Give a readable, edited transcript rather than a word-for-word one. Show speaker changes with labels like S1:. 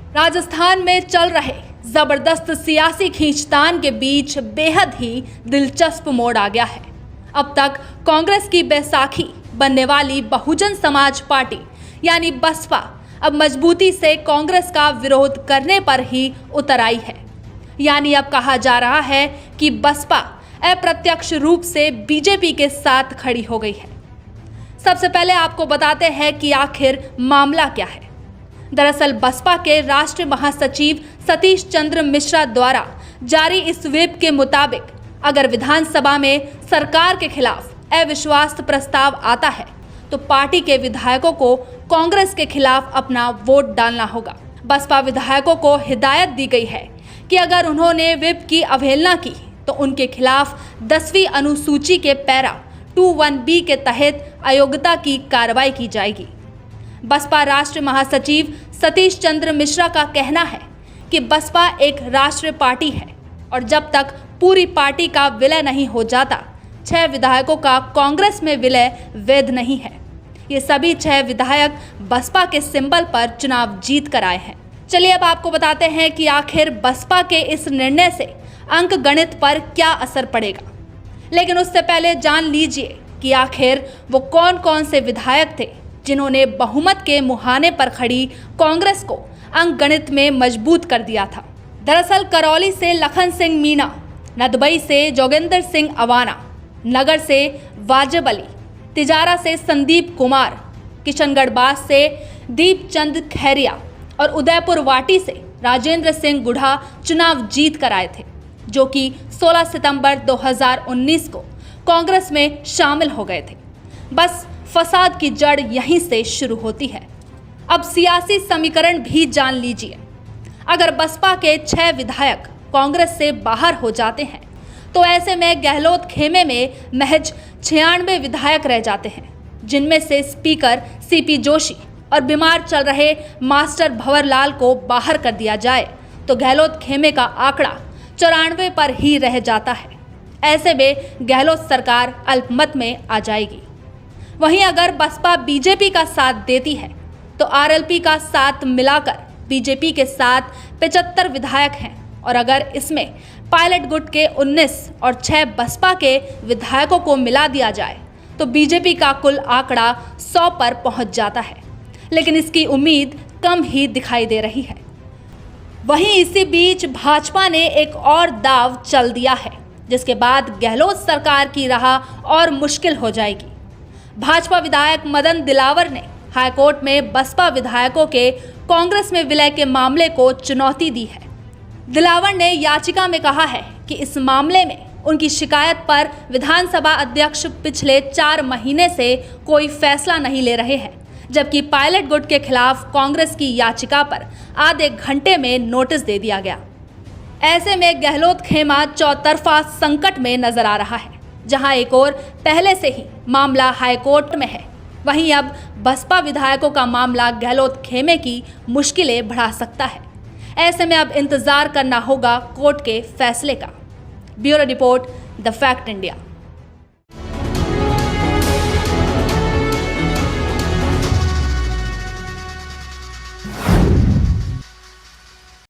S1: राजस्थान में चल रहे जबरदस्त सियासी खींचतान के बीच बेहद ही दिलचस्प मोड़ आ गया है। अब तक कांग्रेस की बैसाखी बनने वाली बहुजन समाज पार्टी यानी बसपा अब मजबूती से कांग्रेस का विरोध करने पर ही उतर आई है। यानी अब कहा जा रहा है कि बसपा अप्रत्यक्ष रूप से बीजेपी के साथ खड़ी हो गई है। सबसे पहले आपको बताते हैं कि आखिर मामला क्या है। दरअसल बसपा के राष्ट्रीय महासचिव सतीश चंद्र मिश्रा द्वारा जारी इस व्हिप के मुताबिक अगर विधानसभा में सरकार के खिलाफ अविश्वास प्रस्ताव आता है तो पार्टी के विधायकों को कांग्रेस के खिलाफ अपना वोट डालना होगा। बसपा विधायकों को हिदायत दी गई है कि अगर उन्होंने व्हिप की अवहेलना की तो उनके खिलाफ 10वीं अनुसूची के पैरा 21B के तहत अयोग्यता की कार्रवाई की जाएगी। बसपा राष्ट्रीय महासचिव सतीश चंद्र मिश्रा का कहना है कि बसपा एक राष्ट्रीय पार्टी है और जब तक पूरी पार्टी का विलय नहीं हो जाता 6 विधायकों का कांग्रेस में विलय वैध नहीं है। ये सभी 6 विधायक बसपा के सिंबल पर चुनाव जीत कर आए हैं। चलिए अब आपको बताते हैं कि आखिर बसपा के इस निर्णय से अंक गणित पर क्या असर पड़ेगा। लेकिन उससे पहले जान लीजिए कि आखिर वो कौन कौन से विधायक थे जिन्होंने बहुमत के मुहाने पर खड़ी कांग्रेस को अंक गणित में मजबूत कर दिया था। दरअसल करौली से लखन सिंह मीणा, नदबई से जोगिंदर सिंह अवाना, नगर से वाजिब अली, तिजारा से संदीप कुमार, किशनगढ़ बास से दीप चंद खैरिया और उदयपुर वाटी से राजेंद्र सिंह गुढ़ा चुनाव जीत कर आए थे, जो कि 16 सितंबर 2019 को कांग्रेस में शामिल हो गए थे। बस फसाद की जड़ यहीं से शुरू होती है। अब सियासी समीकरण भी जान लीजिए। अगर बसपा के 6 विधायक कांग्रेस से बाहर हो जाते हैं तो ऐसे में गहलोत खेमे में महज 96 विधायक रह जाते हैं, जिनमें से स्पीकर सीपी जोशी और बीमार चल रहे मास्टर भंवरलाल को बाहर कर दिया जाए तो गहलोत खेमे का आंकड़ा 94 पर ही रह जाता है। ऐसे में गहलोत सरकार अल्पमत में आ जाएगी। वहीं अगर बसपा बीजेपी का साथ देती है तो आरएलपी का साथ मिलाकर बीजेपी के साथ 75 विधायक हैं और अगर इसमें पायलट गुट के 19 और 6 बसपा के विधायकों को मिला दिया जाए तो बीजेपी का कुल आंकड़ा 100 पर पहुंच जाता है। लेकिन इसकी उम्मीद कम ही दिखाई दे रही है। वहीं इसी बीच भाजपा ने एक और दाव चल दिया है, जिसके बाद गहलोत सरकार की राह और मुश्किल हो जाएगी। भाजपा विधायक मदन दिलावर ने हाईकोर्ट में बसपा विधायकों के कांग्रेस में विलय के मामले को चुनौती दी है। दिलावर ने याचिका में कहा है कि इस मामले में उनकी शिकायत पर विधानसभा अध्यक्ष पिछले 4 महीने से कोई फैसला नहीं ले रहे हैं, जबकि पायलट गुट के खिलाफ कांग्रेस की याचिका पर आधे घंटे में नोटिस दे दिया गया। ऐसे में गहलोत खेमा चौतरफा संकट में नजर आ रहा है। जहां एक और पहले से ही मामला हाईकोर्ट में है, वहीं अब बसपा विधायकों का मामला गहलोत खेमे की मुश्किलें बढ़ा सकता है। ऐसे में अब इंतजार करना होगा कोर्ट के फैसले का। Bureau report, the fact India.